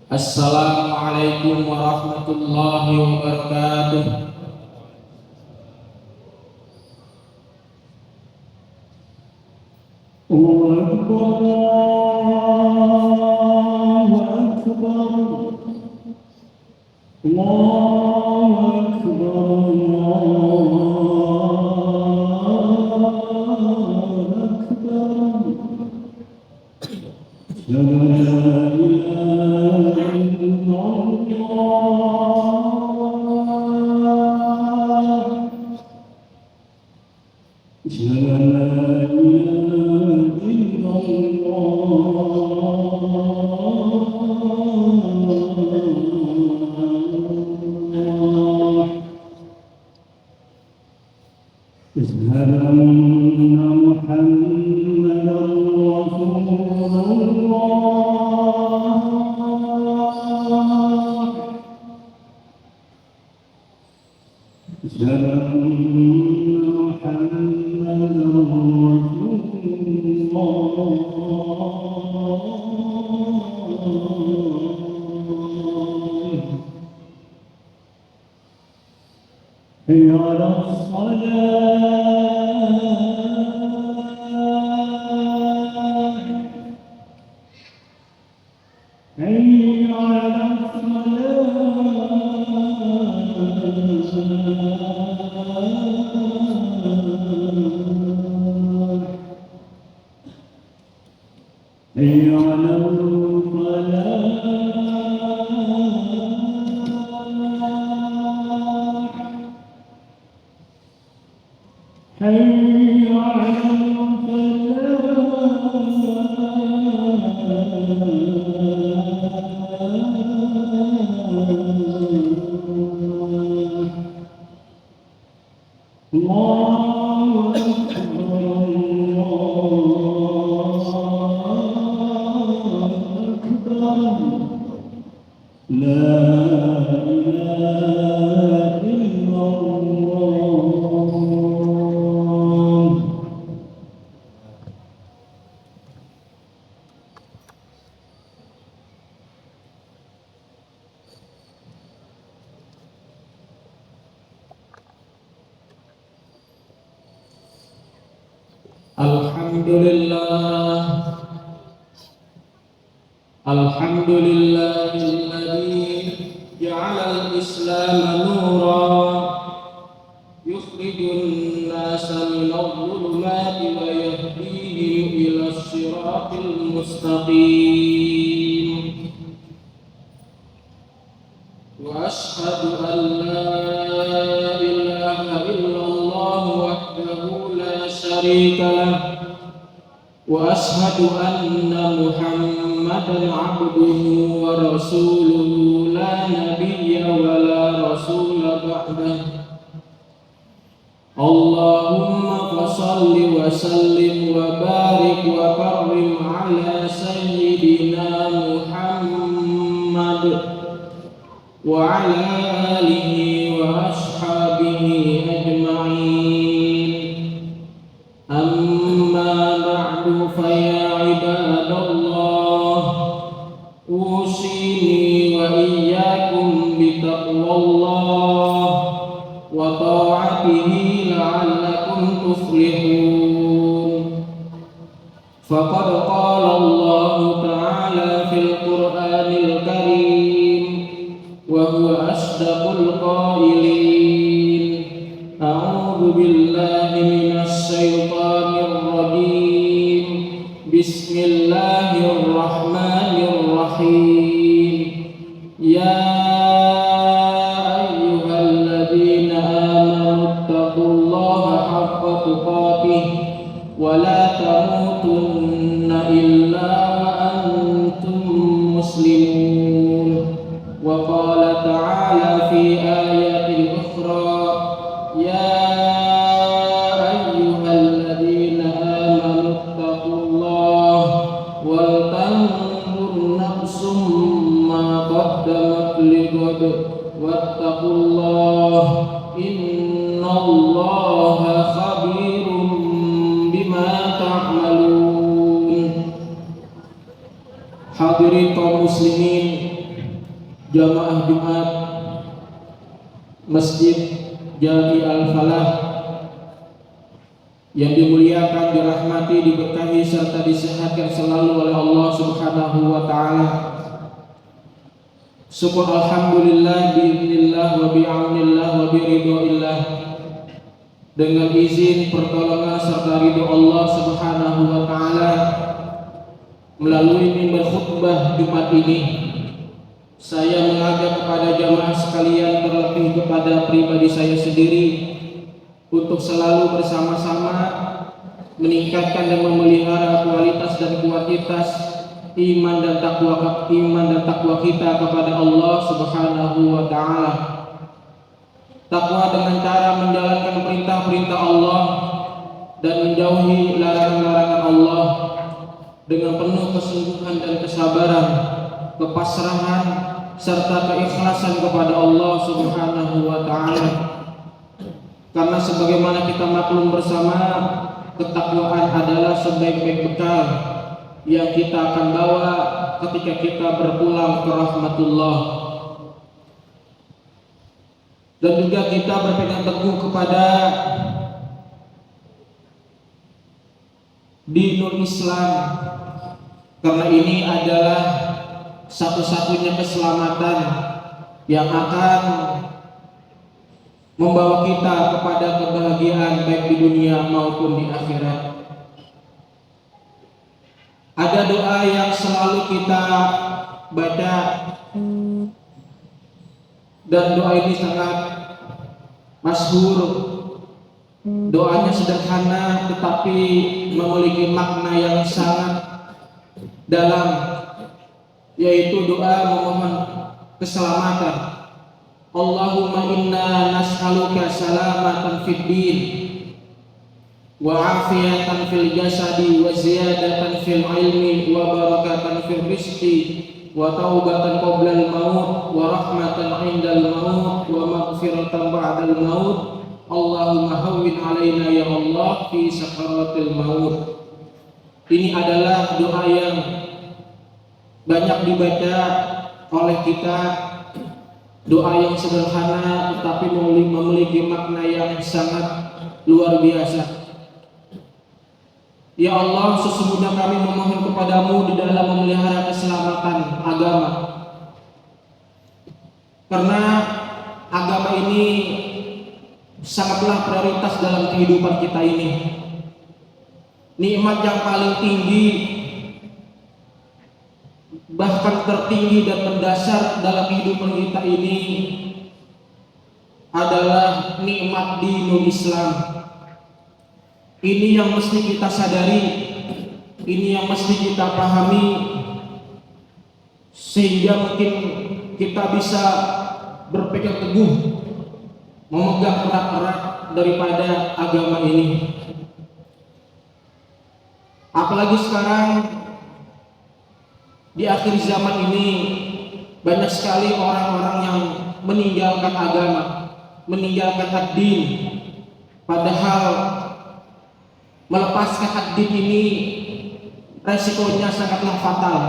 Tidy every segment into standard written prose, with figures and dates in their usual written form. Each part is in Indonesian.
Assalamualaikum warahmatullahi wabarakatuh. Allahu Akbar, Allahu Akbar, Allahu Akbar. La ilaha illallah. أشهد أن محمدا رسول الله. أشهد أن محمدا رسول الله. حي على الصلاة، حي على الصلاة، حي على الفلاح، حي على الفلاح. الله أكبر، الله أكبر. لا إله إلا الله. Alhamdulillahilladzi ja'ala al-Islam nuran yukhrijun nasa minadh-dhulumati wa yahdihim ila as-siratil mustaqim. Wa ashhadu an la ilaha illallah wahdahu la syarika lah. Wa ashhadu anna Muhammadan abduhu wa rasuluhu la nabiyya wa la rasula ba'dah. Allahumma fassalli wa sallim wa barik wa karrim ala sayyidina Muhammad wa ala alihi wa ashabihi ajma'in. Amma ba'du fa ya ibadallah, usini wa iyyakum bi taqwallah wa ta'atihi la'allakum tuflihun. Faqad qala Allah ta'ala fil Qur'anil Karim wa huwa asdaqul qailin. A'udzu billahi minasy syaithanir rajim. Bismillahirrahmanirrahim. Ya ayyuhalladzina amanu taqullaha haqqa tuqatih wa la tamutunna illa wa antum muslimun. Wa qala ta'ala fi ayatin ukhra, ya ayyuhalladzina amanu taqullaha wal tanzur nafsum ma qaddamat lighad wattaqullaha innallaha khabirum bima ta'malun. Hadirin kaum muslimin jamaah Jumat Masjid Jami Al-Falah yang dimuliakan, dirahmati, diberkahi serta disehatkan selalu oleh Allah Subhanahu wa taala. Syukur alhamdulillah biidznillah wa bi'aunillah wa biridhoillah, dengan izin, pertolongan serta ridho Allah Subhanahu wa taala, melalui mimbar khutbah Jumat ini saya mengajak kepada jamaah sekalian, terlebih kepada pribadi saya sendiri, untuk selalu bersama-sama meningkatkan dan memelihara kualitas dan kuantitas iman dan takwa kita kepada Allah Subhanahu wa taala. Takwa dengan cara menjalankan perintah-perintah Allah dan menjauhi larangan-larangan Allah dengan penuh kesungguhan dan kesabaran, kepasrahan serta keikhlasan kepada Allah Subhanahu wa taala. Karena sebagaimana kita maklum bersama, ketakwaan adalah sebaik-baik bekal yang kita akan bawa ketika kita berpulang ke rahmatullah. Dan juga kita berpegang teguh kepada dinul Islam, karena ini adalah satu-satunya keselamatan yang akan membawa kita kepada kebahagiaan baik di dunia maupun di akhirat. Ada doa yang selalu kita baca, dan doa ini sangat masyhur. Doanya sederhana tetapi memiliki makna yang sangat dalam, yaitu doa memohon keselamatan. Allahumma inna nas'aluka salamatan fid din wa afiyatan fil jasadi wa ziyadatan fil ilmi wa barakatan fil rizqi wa taubatan qabla al maut wa rahmatan 'indal maut wa maghfiratan ba'dal maut. Allahumma hawwin 'alaina ya Allah fi sakaratil maut. Ini adalah doa yang banyak dibaca oleh kita, doa yang sederhana tetapi memiliki makna yang sangat luar biasa. Ya Allah, sesungguhnya kami memohon kepadamu di dalam memelihara keselamatan agama, karena agama ini sangatlah prioritas dalam kehidupan kita ini. Nikmat yang paling tinggi, bahkan tertinggi dan mendasar dalam kehidupan kita ini adalah nikmat dinul Islam. Ini yang mesti kita sadari, ini yang mesti kita pahami, sehingga mungkin kita bisa berpegang teguh, memegang erat-erat daripada agama ini. Apalagi sekarang di akhir zaman ini banyak sekali orang-orang yang meninggalkan agama, meninggalkan ad-din, padahal melepaskan ad-din ini resikonya sangatlah fatal.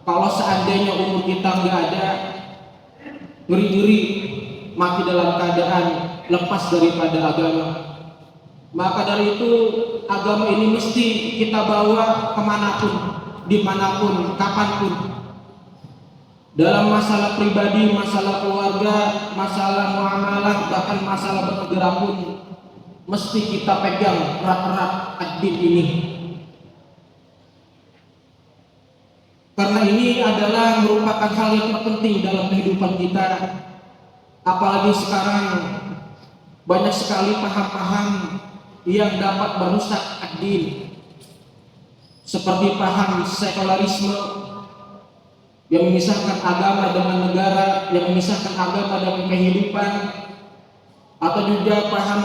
Kalau seandainya umur kita nggak ada, ngeri-ngeri mati dalam keadaan lepas daripada agama. Maka dari itu agama ini mesti kita bawa kemanapun, dimanapun, kapanpun. Dalam masalah pribadi, masalah keluarga, masalah muamalah, bahkan masalah bernegara pun, mesti kita pegang erat-erat ad-din ini. Karena ini adalah merupakan hal yang terpenting dalam kehidupan kita. Apalagi sekarang banyak sekali paham-paham yang dapat merusak ad-din, seperti paham sekularisme yang memisahkan agama dengan negara, yang memisahkan agama dengan kehidupan, atau juga paham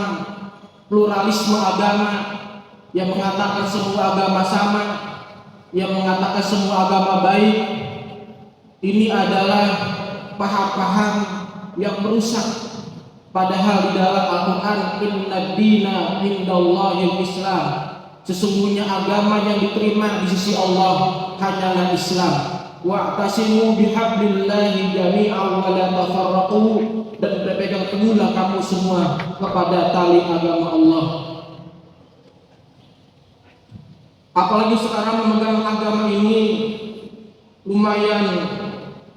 pluralisme agama yang mengatakan semua agama sama, yang mengatakan semua agama baik. Ini adalah paham-paham yang merusak. Padahal di dalam Al-Quran, inna dina indallahil Islam, sesungguhnya agama yang diterima di sisi Allah hanyalah Islam. wa'tasimu bihablillahi jami'an wa la tafarraqu, dan berpegang teguhlah kamu semua kepada tali agama Allah. Apalagi sekarang memegang agama ini lumayan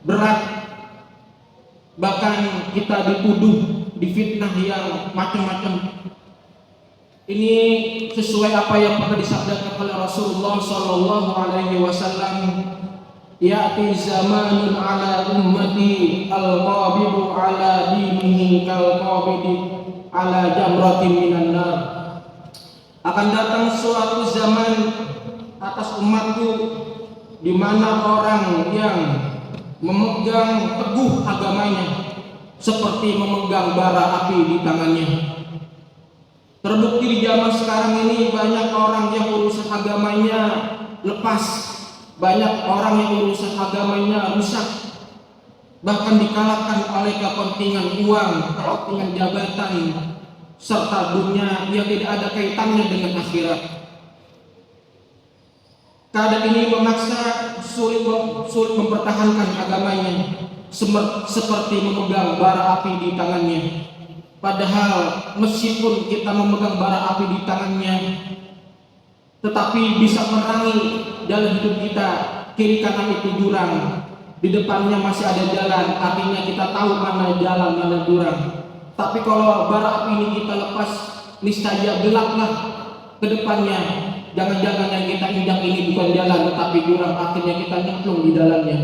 berat, bahkan kita dituduh, difitnah yang macam-macam. Ini sesuai apa yang pernah disabdakan oleh Rasulullah Sallallahu Alaihi Wasallam. Ya'ti zamanun ala ummati al-qabidu ala dinihi kal-qabidi ala jamratin minan nar. Akan datang suatu zaman atas umatku di mana orang yang memegang teguh agamanya seperti memegang bara api di tangannya. Terbukti di zaman sekarang ini banyak orang yang urusan agamanya lepas, banyak orang yang urusan agamanya rusak, bahkan dikalahkan oleh kepentingan uang, kepentingan jabatan, serta dunia yang tidak ada kaitannya dengan akhirat. Keadaan ini memaksa sulit mempertahankan agamanya, seperti memegang bara api di tangannya. Padahal meskipun kita memegang bara api di tangannya, tetapi bisa menerangi dalam hidup kita. Kiri kanan itu jurang, di depannya masih ada jalan, artinya kita tahu mana jalan, mana jurang. Tapi kalau bara api ini kita lepas, niscaya gelaplah ke depannya. Jangan-jangan yang kita injak ini bukan jalan tetapi jurang, akhirnya kita nyemplung di dalamnya.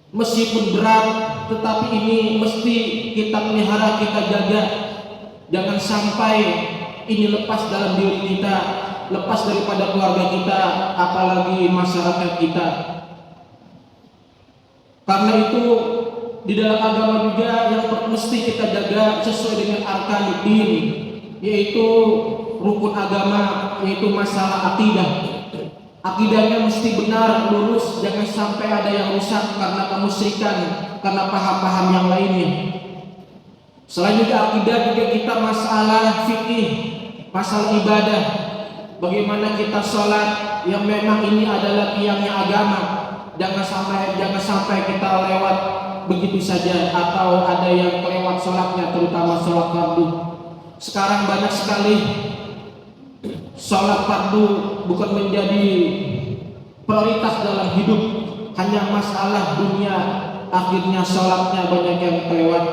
Meskipun berat, tetapi ini mesti kita pelihara, kita jaga. Jangan sampai ini lepas dalam diri kita, lepas daripada keluarga kita, apalagi masyarakat kita. Karena itu di dalam agama juga yang mesti kita jaga sesuai dengan arkanuddin, yaitu rukun agama, yaitu masalah akidah. Akidahnya mesti benar, lurus, jangan sampai ada yang rusak karena kemusyrikan, karena paham-paham yang lainnya. Selain juga akidah, juga kita masalah fikih, masalah ibadah. Bagaimana kita sholat yang memang ini adalah tiangnya agama. Jangan sampai kita lewat begitu saja, atau ada yang kelewat sholatnya, terutama sholat fardu. Sekarang banyak sekali sholat fardu bukan menjadi prioritas dalam hidup, hanya masalah dunia, akhirnya sholatnya banyak yang kelewat.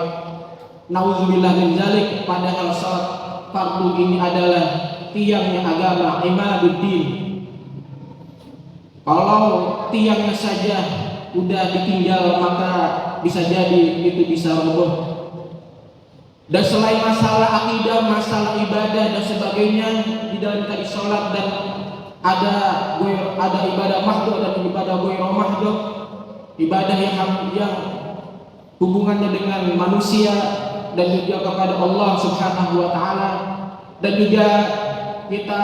Nauzubillah min dzalik, padahal sholat fardu ini adalah tiangnya agama, imaduddin. Kalau tiangnya saja udah ditinggal, maka bisa jadi itu bisa roboh. Dan selain masalah akidah, masalah ibadah dan sebagainya, di dalam tadi sholat dan ada ibadah mahdhuf dan ibadah ghairu mahdhuf, ibadah yang hubungannya dengan manusia dan juga kepada Allah Subhanahu wa taala, dan juga kita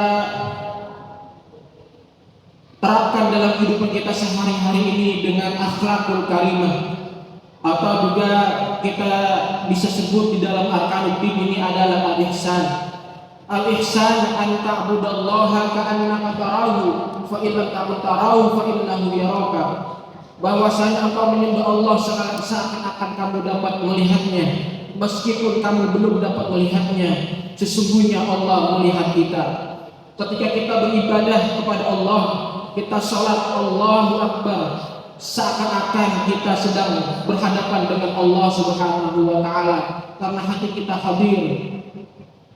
terapkan dalam kehidupan kita sehari-hari ini dengan akhlakul karimah, atau juga kita bisa sebut di dalam arkanuddin ini adalah al-ihsan. Al-ihsan an ta'budallaha ka'annaka tarahu fa in lam takun tarahu fa innahu yaraka. Bahwasanya engkau menyembah Allah seakan-akan kamu dapat melihatnya, meskipun kamu belum dapat melihatnya. Sesungguhnya Allah melihat kita. Ketika kita beribadah kepada Allah, kita sholat Allahu Akbar, seakan-akan kita sedang berhadapan dengan Allah Subhanahu wa taala, karena hati kita hadir.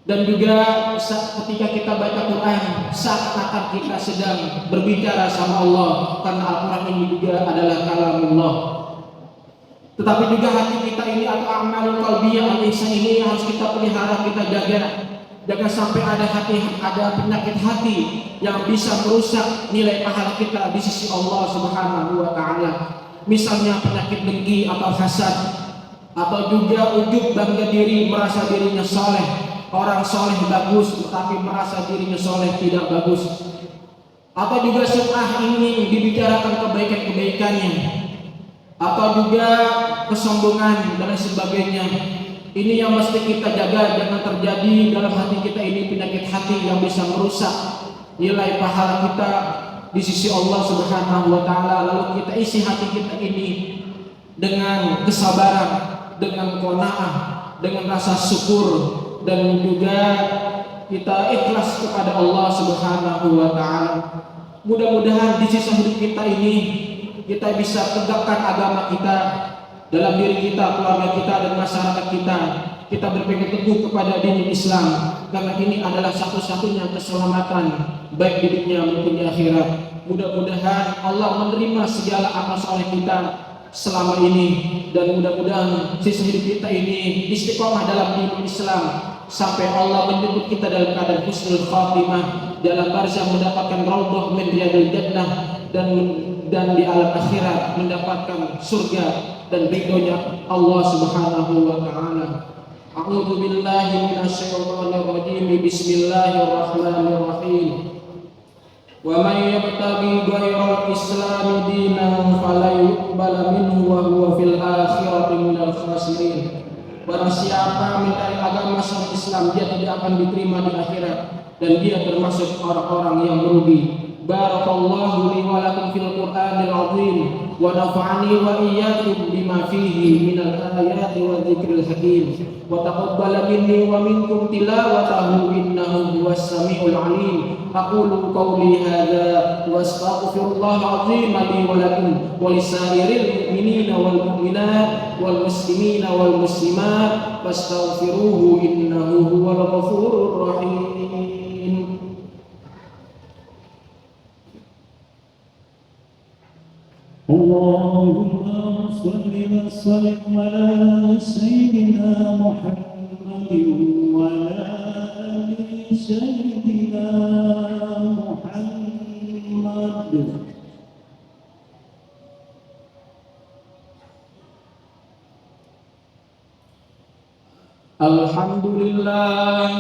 Dan juga ketika kita baca Quran, seakan-akan kita sedang berbicara sama Allah, karena Al-Quran ini juga adalah kalamullah. Tetapi juga hati kita ini atau amalul qalbiyah, al-ihsan ini harus kita pelihara, kita jaga. Jangan sampai ada penyakit hati yang bisa merusak nilai pahala kita di sisi Allah Subhanahu wa taala. Misalnya penyakit dengki atau hasad, atau juga ujub, bangga diri, merasa dirinya soleh. Orang soleh bagus tetapi merasa dirinya soleh tidak bagus. Atau juga sum'ah, ingin dibicarakan kebaikan-kebaikannya, atau juga kesombongan dan sebagainya. Ini yang mesti kita jaga, jangan terjadi dalam hati kita ini penyakit hati yang bisa merusak nilai pahala kita, di sisi Allah Subhanahu wa taala, lalu kita isi hati kita ini dengan kesabaran, dengan qanaah, dengan rasa syukur, dan juga kita ikhlas kepada Allah Subhanahu wa taala. Mudah-mudahan di sisa hidup kita ini kita bisa tegakkan agama kita dalam diri kita, keluarga kita, dan masyarakat kita. Kita berpegang teguh kepada din Islam, karena ini adalah satu-satunya keselamatan baik di dunia maupun di akhirat. Mudah-mudahan Allah menerima segala amal soleh kita selama ini, dan mudah-mudahan sisa hidup kita ini istiqomah dalam din Islam sampai Allah menjemput kita dalam keadaan husnul khatimah, dalam barzah mendapatkan raudhah min riyadil jannah, dan di alam akhirat mendapatkan surga dan ridhonya Allah Subhanahu wa taala. A'udzu billahi minasyaitonir rajim. Bismillahirrahmanirrahim. Wa man yabtaghi ghairal islam dinan falan yuqbala minhu wa huwa fil akhirati minal khasirin. Barang siapa mencari agama selain Islam, dia tidak akan diterima di akhirat, dan dia termasuk orang-orang yang merugi. Barakallahu li wa lakum fil Qur'anil azim, wa nafa'ani wa iyyakum bima fihi minal ayati wa dzikril hakim, wa taqabbala minni wa minkum tilawatahu innahu huwas samiul alim. Aqulu qawli hadza wa astaghfirullahal azim li wa lakum wa lisairil mu'minina wal mu'minat wal muslimina wal muslimat fastaghfiruhu innahu huwal ghafurur rahim. Allahumma salli wa sallim ala sayyidina Muhammadin wa ala ali sayyidina Muhammad. Alhamdulillah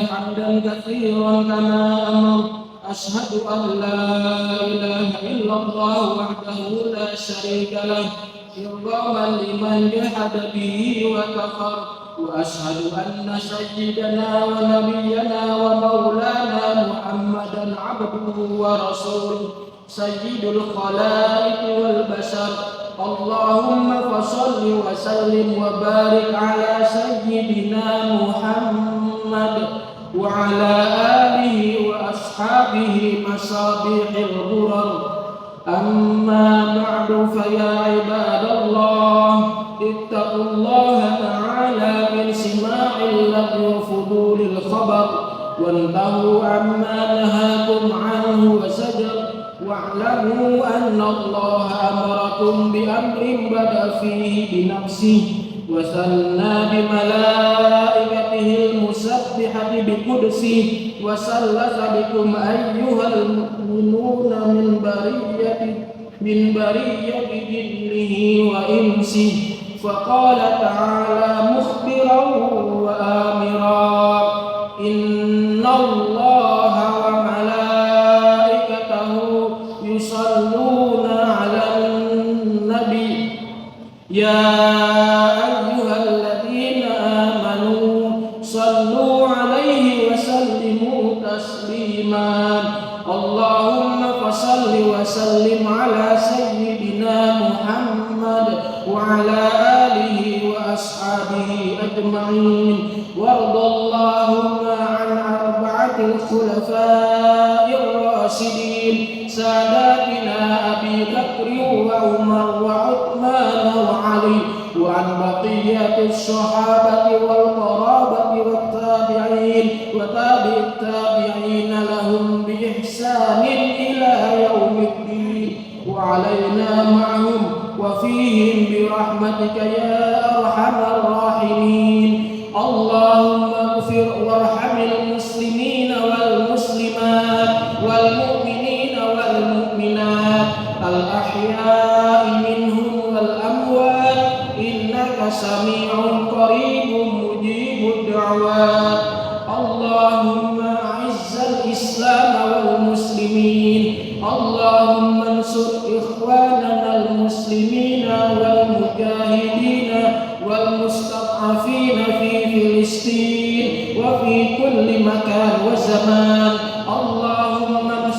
hamdan katsiran kama amar. Ashhadu an la ilaha illallah wahdahu la syarika lah, irghaman liman jahada bihi wa kafar. Wa ashhadu anna sayyidana wa nabiyyana wa maulana Muhammadan abduhu wa rasuluh, sayyidul khalaiqi wal bashar. Allahumma fasalli wa sallim wa barik ala sayyidina Muhammad wa ala alihi wa ashabihi masabihil ghurar. Amma ba'du fa ya ibadallah, ittaqullaha ta'ala min sima'il lagwi wa fudulil khabar, wantahu amma nahakum anhu wa zajar. Wa'lamu anna Allah amarakum bi amrin bada fihi bi nafsihi wa sanna bi malaikatihi al-musabbihati bi qudsihi wa sallasa bikum ayyuhal mu'minuna min bariyati jinnihi wa insihi. Faqala ta'ala mukhbiran wa amiran, inna Allaha wa malaikatahu yusalluna 'alan nabi ya ayyuhalladzina amanu sallu 'alaihi wa sallimu tasliman. Allahumma fasalli wa sallim 'ala sayyidina Muhammad wa 'ala alihi wa ashabihi ajma'in. Wardallahumma 'an arba'atil khulafa'ir rasyidin sadatina Abi Bakr wa Umar wa Uthman wa Ali, wa an baqiyatis sahabati wal qarabati wat tabi'in wa tabi'it tabi'in lahum bi ihsanin ila yaumiddin, wa alaina ma'hum wa fihim bi rahmatika ya arhamar rahimin. Allahumma ighfir warhamil muslimina wal muslimat wal mu'minina wal mu'minat al ahya'i minhum wal amwat, innaka sami'un qaribun mujibud da'wat. Allahumma a'izzal islam wal muslimin. Allahumma ansur ikhwanana al muslimina wal mujahidina wal mustad'afina fi Filistin wa fi kulli makan wa zaman. Allahumma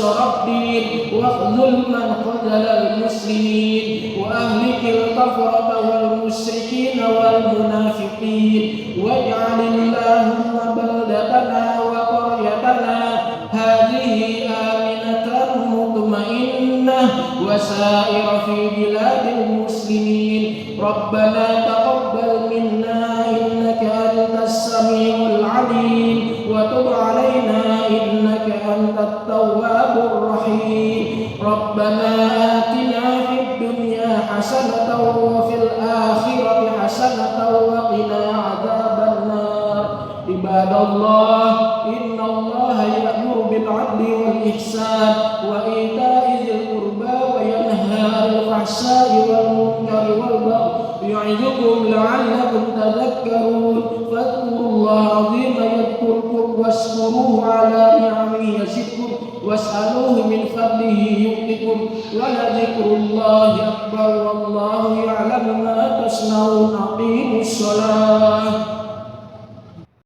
نصر الدين واخذل من خذل المسلمين وأهلك الكفرة والمشركين والمنافقين واجعل اللهم بلدتنا وقريتنا هذه آمنة مطمئنة وسائر في بلاد المسلمين ربنا تقبل منا إنك أنت السميع العليم وتب علينا إنك أنت التواب الرحيم ربنا آتنا في الدنيا حسنة وفي الآخرة حسنة وقنا عذاب النار عباد الله إن الله يأمر بالعدل والإحسان وإيتاء ذي القربى وينهى عن الفحشاء والمنكر والبغي يعظكم لعلكم تذكرون فاذكروا الله العظيم يذكركم واشكروه على نعمه يزدكم واسألوه من فضله يؤتكم ولذكر الله أكبر والله يعلم ما تصنعون أقيموا الصلاة